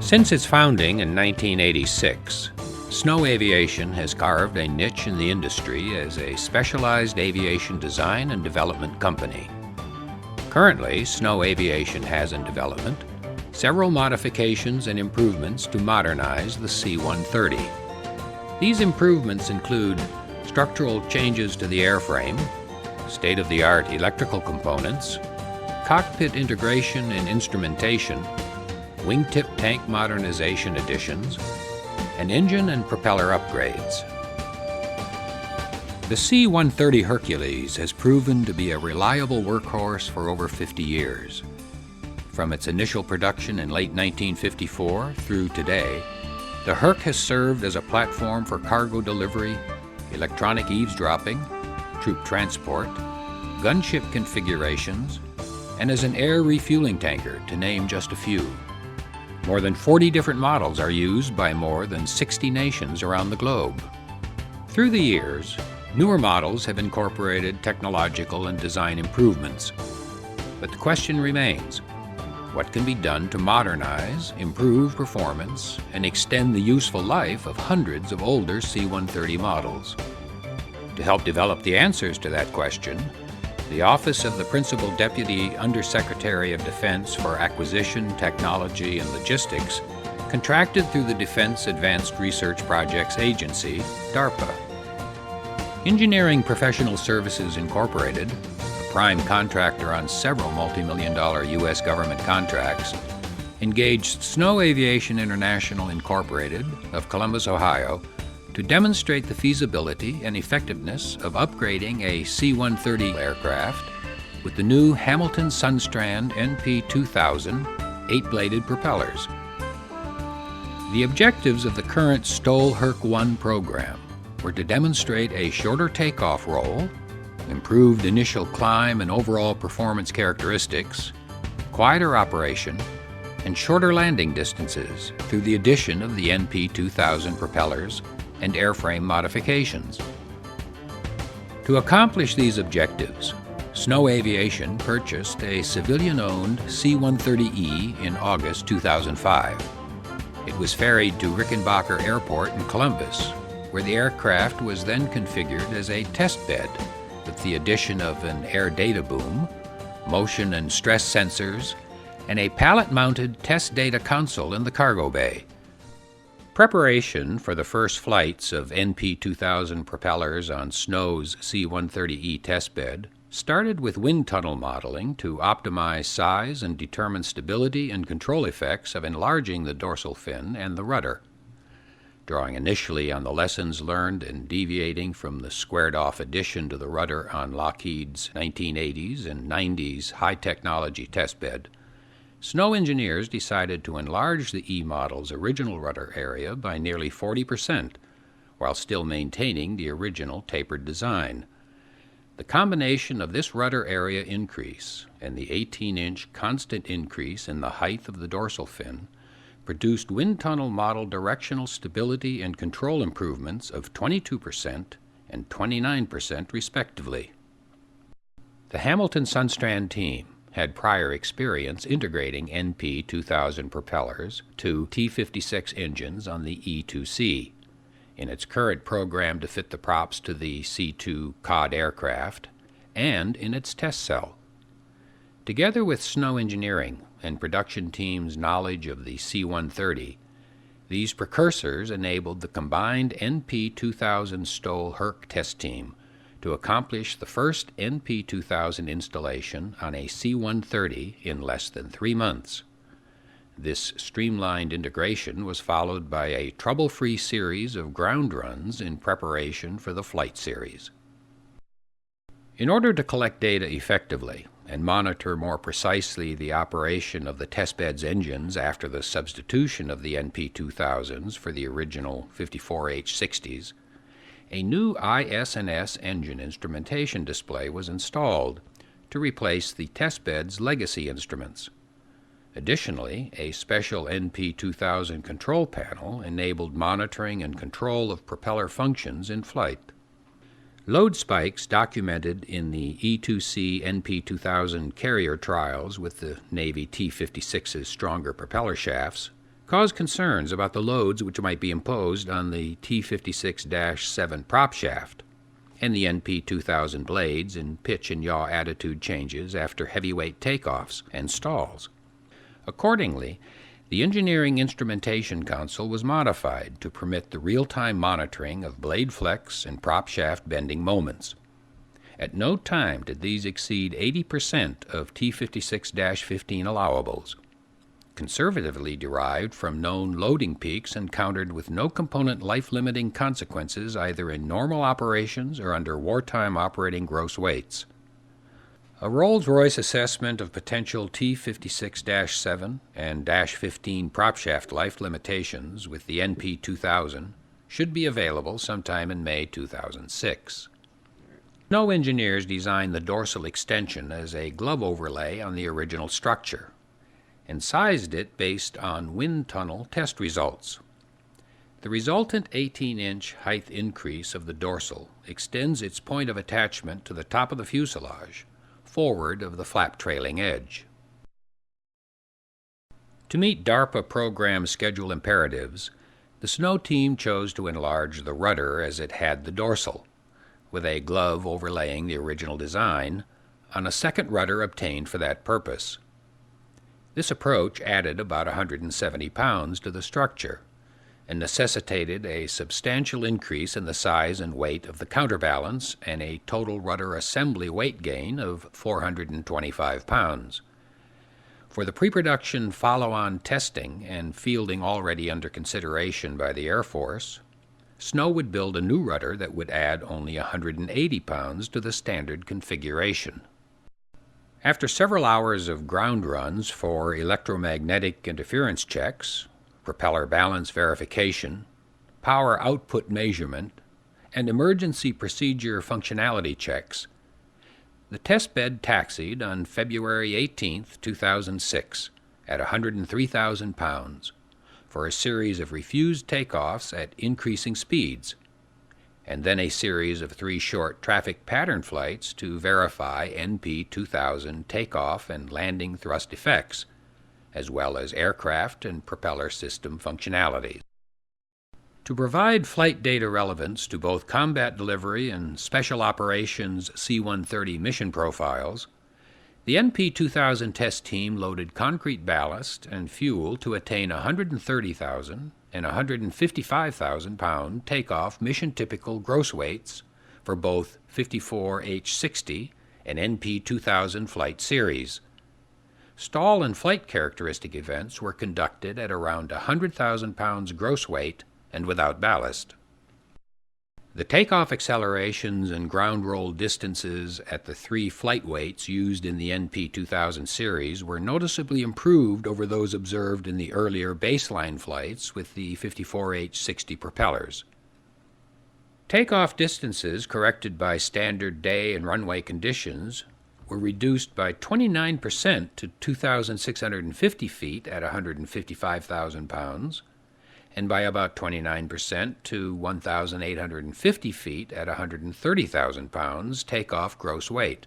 Since its founding in 1986, SNO Aviation has carved a niche in the industry as a specialized aviation design and development company. Currently, SNO Aviation has in development several modifications and improvements to modernize the C-130. These improvements include structural changes to the airframe, state-of-the-art electrical components, cockpit integration and instrumentation, wingtip tank modernization additions, and engine and propeller upgrades. The C-130 Hercules has proven to be a reliable workhorse for over 50 years. From its initial production in late 1954 through today, the Herc has served as a platform for cargo delivery, electronic eavesdropping, troop transport, gunship configurations, and as an air refueling tanker, to name just a few. More than 40 different models are used by more than 60 nations around the globe. Through the years, newer models have incorporated technological and design improvements. But the question remains, what can be done to modernize, improve performance, and extend the useful life of hundreds of older C-130 models? To help develop the answers to that question, the Office of the Principal Deputy Undersecretary of Defense for Acquisition, Technology, and Logistics contracted through the Defense Advanced Research Projects Agency, DARPA. Engineering Professional Services Incorporated, a prime contractor on several multi-million-dollar U.S. government contracts, engaged SNO Aviation International Incorporated of Columbus, Ohio, to demonstrate the feasibility and effectiveness of upgrading a C-130 aircraft with the new Hamilton Sunstrand NP2000 8-bladed propellers. The objectives of the current STOL Herk 1 program were to demonstrate a shorter takeoff roll, improved initial climb and overall performance characteristics, quieter operation, and shorter landing distances through the addition of the NP2000 propellers and airframe modifications. To accomplish these objectives, SNO Aviation purchased a civilian-owned C-130E in August 2005. It was ferried to Rickenbacker Airport in Columbus, where the aircraft was then configured as a test bed with the addition of an air data boom, motion and stress sensors, and a pallet-mounted test data console in the cargo bay. Preparation for the first flights of NP2000 propellers on SNO's C-130E testbed started with wind tunnel modeling to optimize size and determine stability and control effects of enlarging the dorsal fin and the rudder. Drawing initially on the lessons learned and deviating from the squared-off addition to the rudder on Lockheed's 1980s and 90s high-technology testbed, SNO engineers decided to enlarge the E model's original rudder area by nearly 40%, while still maintaining the original tapered design. The combination of this rudder area increase and the 18-inch constant increase in the height of the dorsal fin produced wind tunnel model directional stability and control improvements of 22% and 29% respectively. The Hamilton Sunstrand team had prior experience integrating NP2000 propellers to T-56 engines on the E-2C, in its current program to fit the props to the C-2 COD aircraft, and in its test cell. Together with SNO engineering and production team's knowledge of the C-130, these precursors enabled the combined NP2000 STOL Herk test team to accomplish the first NP2000 installation on a C-130 in less than 3 months. This streamlined integration was followed by a trouble-free series of ground runs in preparation for the flight series. In order to collect data effectively and monitor more precisely the operation of the testbed's engines after the substitution of the NP2000s for the original 54H-60s, a new IS&S engine instrumentation display was installed to replace the testbed's legacy instruments. Additionally, a special NP2000 control panel enabled monitoring and control of propeller functions in flight. Load spikes documented in the E-2C NP2000 carrier trials with the Navy T-56's stronger propeller shafts caused concerns about the loads which might be imposed on the T-56-7 prop shaft and the NP-2000 blades in pitch and yaw attitude changes after heavyweight takeoffs and stalls. Accordingly, the Engineering Instrumentation Console was modified to permit the real-time monitoring of blade flex and prop shaft bending moments. At no time did these exceed 80% of T-56-15 allowables, conservatively derived from known loading peaks encountered with no component life-limiting consequences either in normal operations or under wartime operating gross weights. A Rolls-Royce assessment of potential T-56-7 and -15 prop shaft life limitations with the NP-2000 should be available sometime in May 2006. No engineers designed the dorsal extension as a glove overlay on the original structure and sized it based on wind tunnel test results. The resultant 18-inch height increase of the dorsal extends its point of attachment to the top of the fuselage, forward of the flap trailing edge. To meet DARPA program schedule imperatives, the Snow team chose to enlarge the rudder as it had the dorsal, with a glove overlaying the original design on a second rudder obtained for that purpose. This approach added about 170 pounds to the structure and necessitated a substantial increase in the size and weight of the counterbalance and a total rudder assembly weight gain of 425 pounds. For the pre-production follow-on testing and fielding already under consideration by the Air Force, Snow would build a new rudder that would add only 180 pounds to the standard configuration. After several hours of ground runs for electromagnetic interference checks, propeller balance verification, power output measurement, and emergency procedure functionality checks, the testbed taxied on February 18, 2006, at 103,000 pounds for a series of refused takeoffs at increasing speeds, and then a series of 3 short traffic pattern flights to verify NP-2000 takeoff and landing thrust effects, as well as aircraft and propeller system functionalities. To provide flight data relevance to both combat delivery and special operations C-130 mission profiles, the NP-2000 test team loaded concrete ballast and fuel to attain 130,000 and 155,000 pound takeoff mission-typical gross weights for both 54H-60 and NP-2000 flight series. Stall and flight characteristic events were conducted at around 100,000 pounds gross weight and without ballast. The takeoff accelerations and ground roll distances at the 3 flight weights used in the NP-2000 series were noticeably improved over those observed in the earlier baseline flights with the 54H-60 propellers. Takeoff distances corrected by standard day and runway conditions were reduced by 29% to 2,650 feet at 155,000 pounds, and by about 29% to 1,850 feet at 130,000 pounds takeoff gross weight.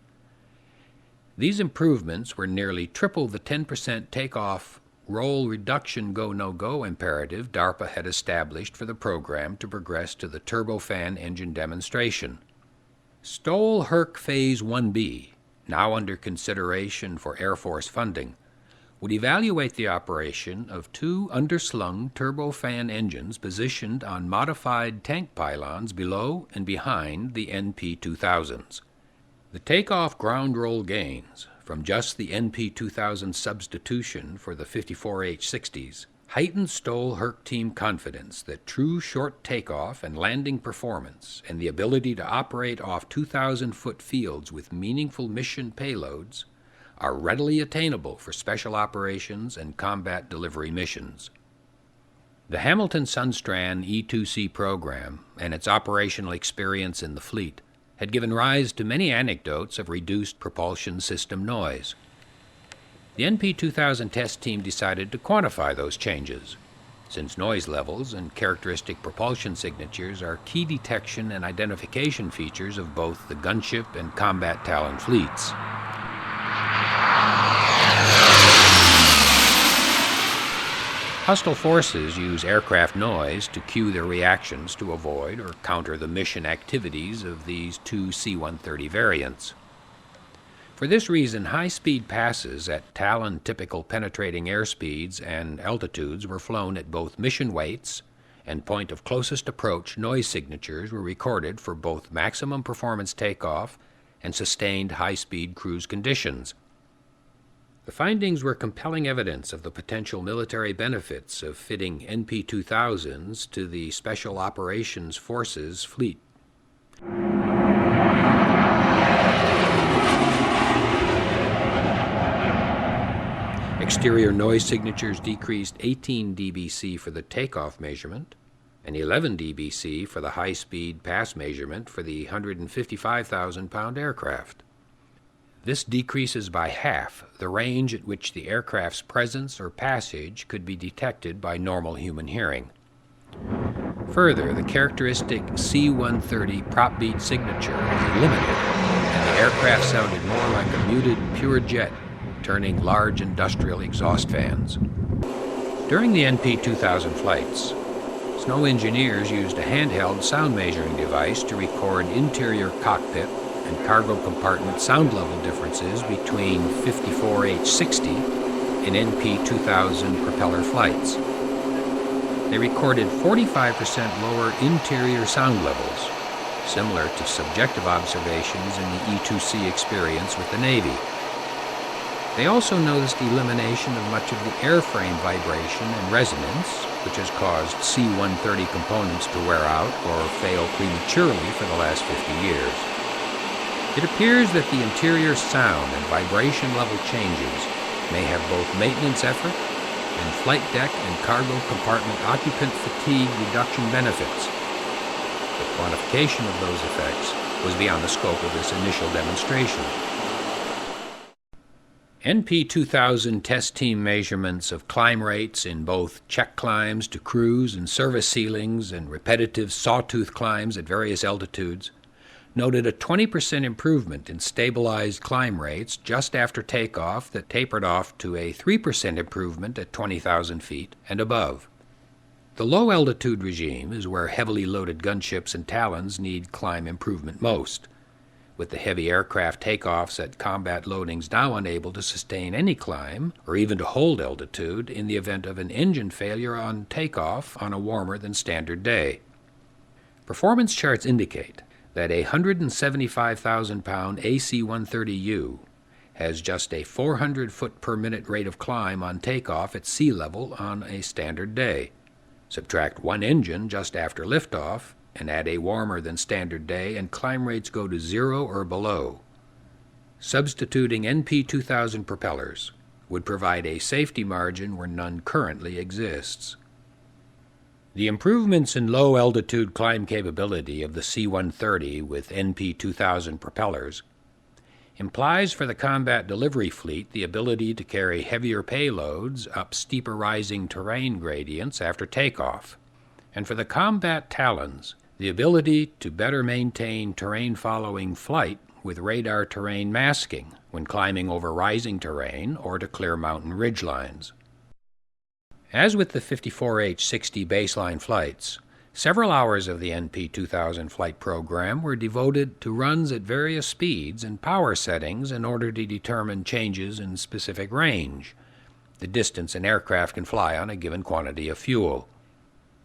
These improvements were nearly triple the 10% takeoff roll reduction go-no-go imperative DARPA had established for the program to progress to the turbofan engine demonstration. STOL Herk Phase 1B, now under consideration for Air Force funding, would evaluate the operation of 2 underslung turbofan engines positioned on modified tank pylons below and behind the NP-2000s. The takeoff ground roll gains from just the NP-2000 substitution for the 54H-60s heightened STOL Herk team confidence that true short takeoff and landing performance and the ability to operate off 2,000-foot fields with meaningful mission payloads are readily attainable for special operations and combat delivery missions. The Hamilton Sundstrand E-2C program and its operational experience in the fleet had given rise to many anecdotes of reduced propulsion system noise. The NP-2000 test team decided to quantify those changes, since noise levels and characteristic propulsion signatures are key detection and identification features of both the gunship and combat Talon fleets. Hostile forces use aircraft noise to cue their reactions to avoid or counter the mission activities of these two C-130 variants. For this reason, high-speed passes at Talon-typical penetrating airspeeds and altitudes were flown at both mission weights, and point of closest approach noise signatures were recorded for both maximum performance takeoff and sustained high-speed cruise conditions. The findings were compelling evidence of the potential military benefits of fitting NP-2000s to the Special Operations Forces fleet. Exterior noise signatures decreased 18 dBc for the takeoff measurement and 11 dBc for the high-speed pass measurement for the 155,000-pound aircraft. This decreases by half the range at which the aircraft's presence or passage could be detected by normal human hearing. Further, the characteristic C-130 prop beat signature was eliminated, and the aircraft sounded more like a muted pure jet turning large industrial exhaust fans. During the NP-2000 flights, Snow engineers used a handheld sound measuring device to record interior cockpit and cargo compartment sound level differences between 54H-60 and NP-2000 propeller flights. They recorded 45% lower interior sound levels, similar to subjective observations in the E-2C experience with the Navy. They also noticed elimination of much of the airframe vibration and resonance, which has caused C-130 components to wear out or fail prematurely for the last 50 years. It appears that the interior sound and vibration level changes may have both maintenance effort and flight deck and cargo compartment occupant fatigue reduction benefits. The quantification of those effects was beyond the scope of this initial demonstration. NP-2000 test team measurements of climb rates in both check climbs to cruise and service ceilings and repetitive sawtooth climbs at various altitudes noted a 20% improvement in stabilized climb rates just after takeoff that tapered off to a 3% improvement at 20,000 feet and above. The low-altitude regime is where heavily loaded gunships and Talons need climb improvement most, with the heavy aircraft takeoffs at combat loadings now unable to sustain any climb or even to hold altitude in the event of an engine failure on takeoff on a warmer than standard day. Performance charts indicate that a 175,000-pound AC-130U has just a 400 foot per minute rate of climb on takeoff at sea level on a standard day. Subtract one engine just after liftoff and add a warmer than standard day, and climb rates go to 0 or below. Substituting NP-2000 propellers would provide a safety margin where none currently exists. The improvements in low-altitude climb capability of the C-130 with NP-2000 propellers implies for the combat delivery fleet the ability to carry heavier payloads up steeper rising terrain gradients after takeoff, and for the combat Talons, the ability to better maintain terrain-following flight with radar terrain masking when climbing over rising terrain or to clear mountain ridgelines. As with the 54H-60 baseline flights, several hours of the NP-2000 flight program were devoted to runs at various speeds and power settings in order to determine changes in specific range, the distance an aircraft can fly on a given quantity of fuel.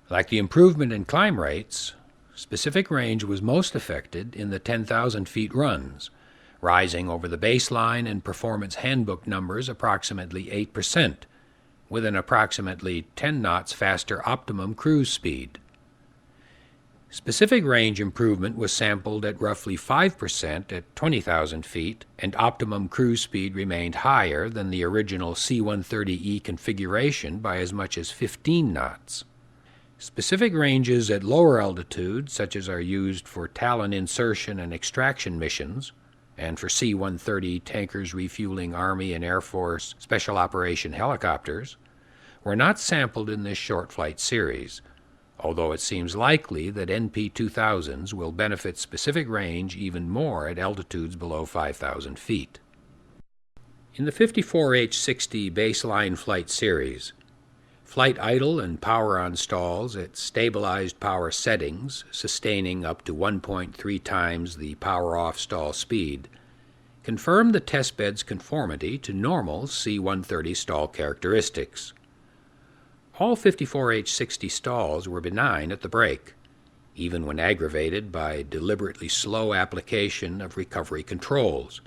Like the improvement in climb rates, specific range was most affected in the 10,000 feet runs, rising over the baseline and performance handbook numbers approximately 8%, with an approximately 10 knots faster optimum cruise speed. Specific range improvement was sampled at roughly 5% at 20,000 feet, and optimum cruise speed remained higher than the original C-130E configuration by as much as 15 knots. Specific ranges at lower altitudes, such as are used for Talon insertion and extraction missions, and for C-130 tankers refueling Army and Air Force Special Operation helicopters, were not sampled in this short flight series, although it seems likely that NP-2000s will benefit specific range even more at altitudes below 5,000 feet. In the 54H-60 baseline flight series, Flight idle and power-on stalls at stabilized power settings, sustaining up to 1.3 times the power-off stall speed, confirmed the testbed's conformity to normal C-130 stall characteristics. All 54H-60 stalls were benign at the brake, even when aggravated by deliberately slow application of recovery controls,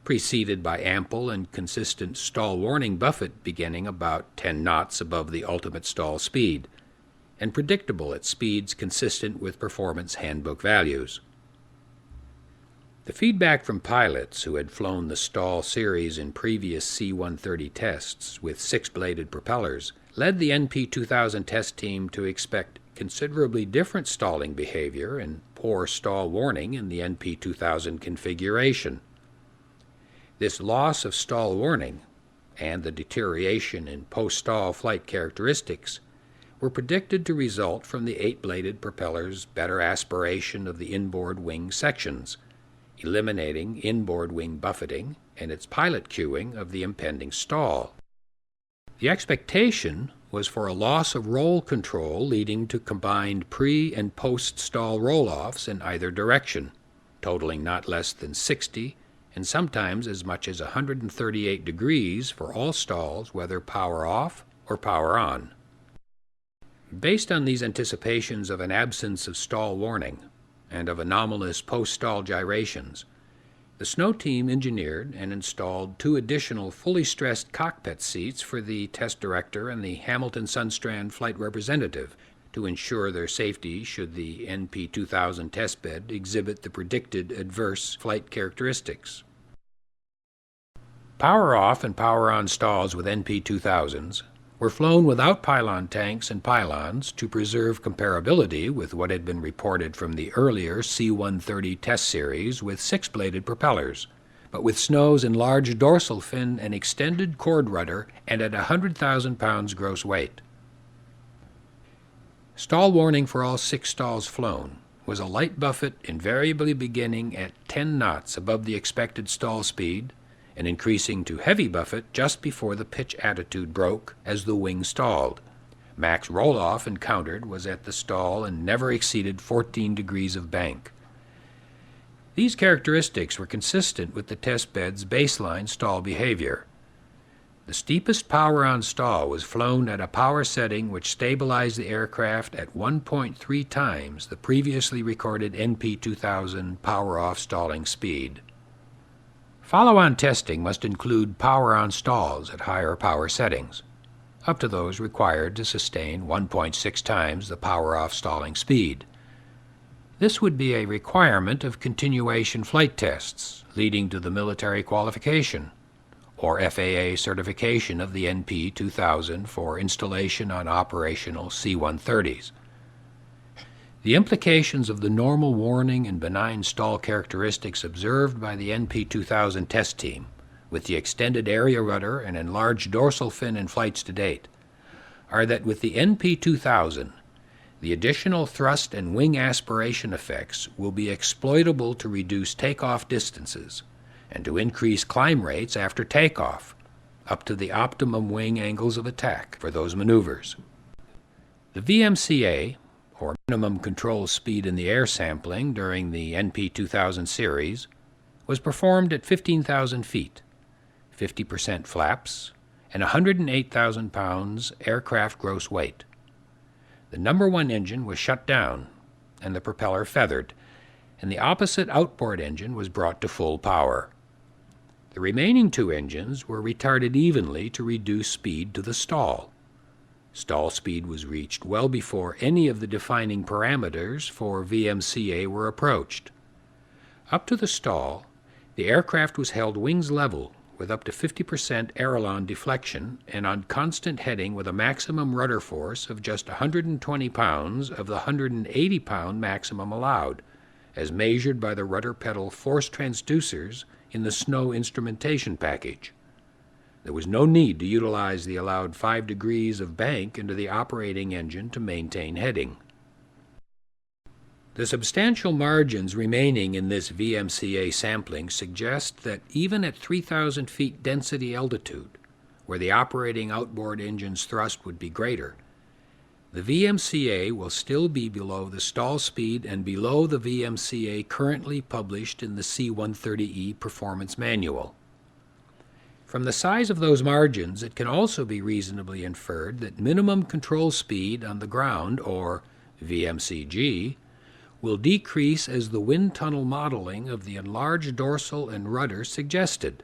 preceded by ample and consistent stall warning buffet beginning about 10 knots above the ultimate stall speed, and predictable at speeds consistent with performance handbook values. The feedback from pilots who had flown the STOL series in previous C-130 tests with six-bladed propellers led the NP2000 test team to expect considerably different stalling behavior and poor stall warning in the NP2000 configuration. This loss of stall warning and the deterioration in post-stall flight characteristics were predicted to result from the eight-bladed propeller's better aspiration of the inboard wing sections, eliminating inboard wing buffeting and its pilot cueing of the impending stall. The expectation was for a loss of roll control leading to combined pre- and post-stall roll-offs in either direction, totaling not less than 60 and sometimes as much as 138 degrees for all stalls, whether power off or power on. Based on these anticipations of an absence of stall warning and of anomalous post-stall gyrations, the snow team engineered and installed two additional fully stressed cockpit seats for the test director and the Hamilton Sundstrand flight representative to ensure their safety should the NP2000 testbed exhibit the predicted adverse flight characteristics. Power-off and power-on stalls with NP2000s were flown without pylon tanks and pylons to preserve comparability with what had been reported from the earlier C-130 test series with six-bladed propellers, but with Snow's enlarged dorsal fin and extended cord rudder and at 100,000 pounds gross weight. Stall warning for all six stalls flown was a light buffet invariably beginning at 10 knots above the expected stall speed and increasing to heavy buffet just before the pitch attitude broke as the wing stalled. Max roll-off encountered was at the stall and never exceeded 14 degrees of bank. These characteristics were consistent with the testbed's baseline stall behavior. The steepest power-on stall was flown at a power setting which stabilized the aircraft at 1.3 times the previously recorded NP2000 power-off stalling speed. Follow-on testing must include power-on stalls at higher power settings, up to those required to sustain 1.6 times the power-off stalling speed. This would be a requirement of continuation flight tests, leading to the military qualification, or FAA certification of the NP2000 for installation on operational C-130s. The implications of the normal warning and benign stall characteristics observed by the NP2000 test team, with the extended area rudder and enlarged dorsal fin in flights to date, are that with the NP2000, the additional thrust and wing aspiration effects will be exploitable to reduce takeoff distances and to increase climb rates after takeoff, up to the optimum wing angles of attack for those maneuvers. The VMCA, or minimum control speed in the air sampling during the NP2000 series, was performed at 15,000 feet, 50% flaps, and 108,000 pounds aircraft gross weight. The number one engine was shut down and the propeller feathered, and the opposite outboard engine was brought to full power. The remaining two engines were retarded evenly to reduce speed to the stall. Stall speed was reached well before any of the defining parameters for VMCA were approached. Up to the stall, the aircraft was held wings level with up to 50% aileron deflection and on constant heading with a maximum rudder force of just 120 pounds of the 180-pound maximum allowed, as measured by the rudder pedal force transducers in the Snow instrumentation package. There was no need to utilize the allowed 5 degrees of bank into the operating engine to maintain heading. The substantial margins remaining in this VMCA sampling suggest that even at 3,000 feet density altitude, where the operating outboard engine's thrust would be greater, the VMCA will still be below the stall speed and below the VMCA currently published in the C-130E Performance Manual. From the size of those margins, it can also be reasonably inferred that minimum control speed on the ground, or VMCG, will decrease as the wind tunnel modeling of the enlarged dorsal and rudder suggested,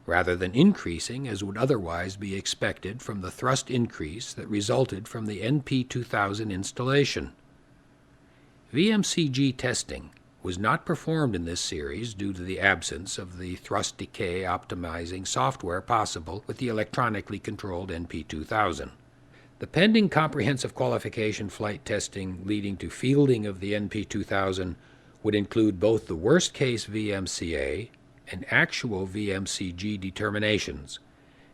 rather than increasing as would otherwise be expected from the thrust increase that resulted from the NP2000 installation. VMCG testing was not performed in this series due to the absence of the thrust decay optimizing software possible with the electronically controlled NP2000. The pending comprehensive qualification flight testing leading to fielding of the NP2000 would include both the worst-case VMCA and actual VMCG determinations,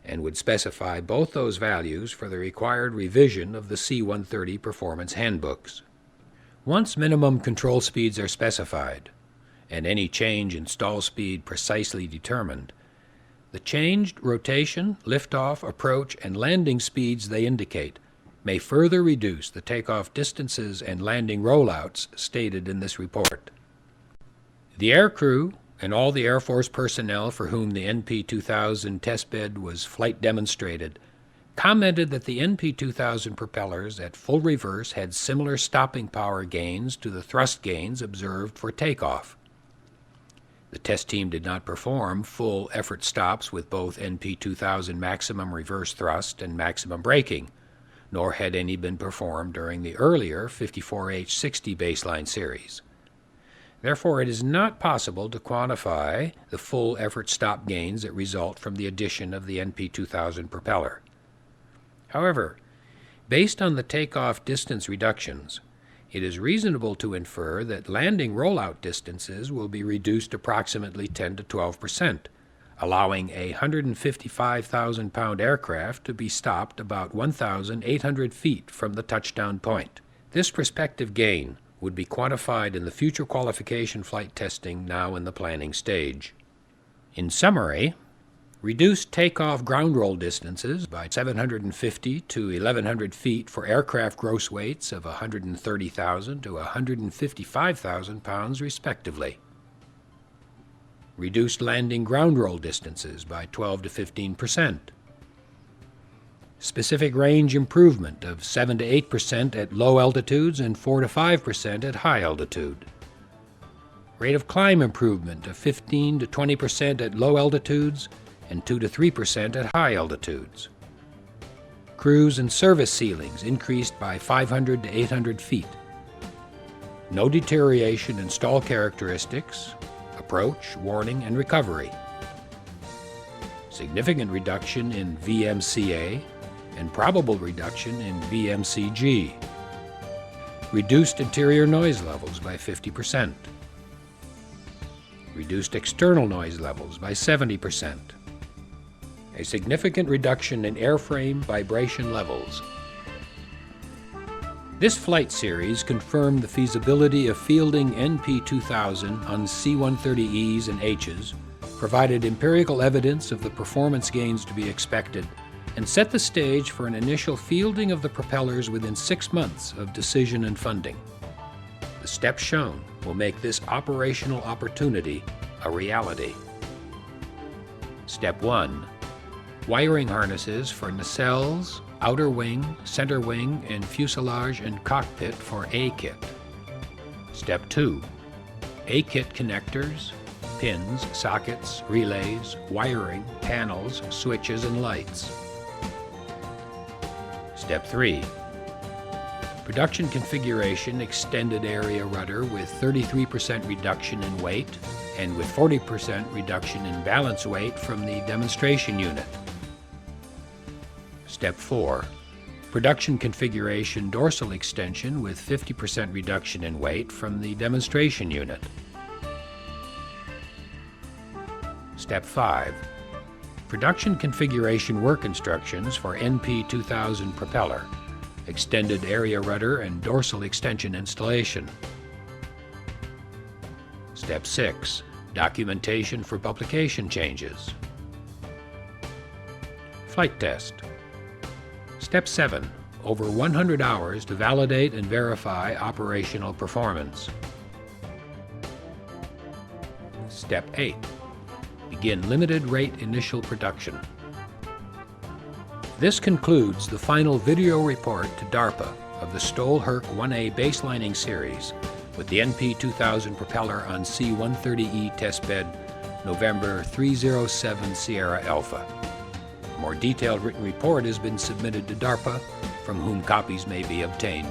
and would specify both those values for the required revision of the C-130 performance handbooks. Once minimum control speeds are specified, and any change in stall speed precisely determined, the changed rotation, liftoff, approach, and landing speeds they indicate may further reduce the takeoff distances and landing rollouts stated in this report. The aircrew and all the Air Force personnel for whom the NP2000 testbed was flight demonstrated commented that the NP2000 propellers at full reverse had similar stopping power gains to the thrust gains observed for takeoff. The test team did not perform full effort stops with both NP2000 maximum reverse thrust and maximum braking, nor had any been performed during the earlier 54H60 baseline series. Therefore, it is not possible to quantify the full effort stop gains that result from the addition of the NP2000 propeller. However, based on the takeoff distance reductions, it is reasonable to infer that landing rollout distances will be reduced approximately 10 to 12%, allowing a 155,000-pound aircraft to be stopped about 1,800 feet from the touchdown point. This prospective gain would be quantified in the future qualification flight testing now in the planning stage. In summary, reduced takeoff ground roll distances by 750 to 1,100 feet for aircraft gross weights of 130,000 to 155,000 pounds respectively. Reduced landing ground roll distances by 12 to 15%. Specific range improvement of 7 to 8% at low altitudes and 4 to 5% at high altitude. Rate of climb improvement of 15 to 20% at low altitudes and 2 to 3% at high altitudes. Cruise and service ceilings increased by 500 to 800 feet. No deterioration in stall characteristics, approach, warning, and recovery. Significant reduction in VMCA and probable reduction in VMCG. Reduced interior noise levels by 50%. Reduced external noise levels by 70%. A significant reduction in airframe vibration levels. This flight series confirmed the feasibility of fielding NP2000 on C-130Es and H's, provided empirical evidence of the performance gains to be expected, and set the stage for an initial fielding of the propellers within 6 months of decision and funding. The steps shown will make this operational opportunity a reality. Step 1. Wiring harnesses for nacelles, outer wing, center wing, and fuselage and cockpit for A-kit. Step 2. A-kit connectors, pins, sockets, relays, wiring, panels, switches, and lights. Step 3. Production configuration extended area rudder with 33% reduction in weight and with 40% reduction in balance weight from the demonstration unit. Step 4. Production configuration dorsal extension with 50% reduction in weight from the demonstration unit. Step 5. Production configuration work instructions for NP2000 propeller, extended area rudder and dorsal extension installation. Step 6. Documentation for publication changes. Flight test. Step 7. Over 100 hours to validate and verify operational performance. Step 8. Begin limited rate initial production. This concludes the final video report to DARPA of the STOL Herk 1A baselining series with the NP2000 propeller on C-130E testbed November 307 Sierra Alpha. A more detailed written report has been submitted to DARPA, from whom copies may be obtained.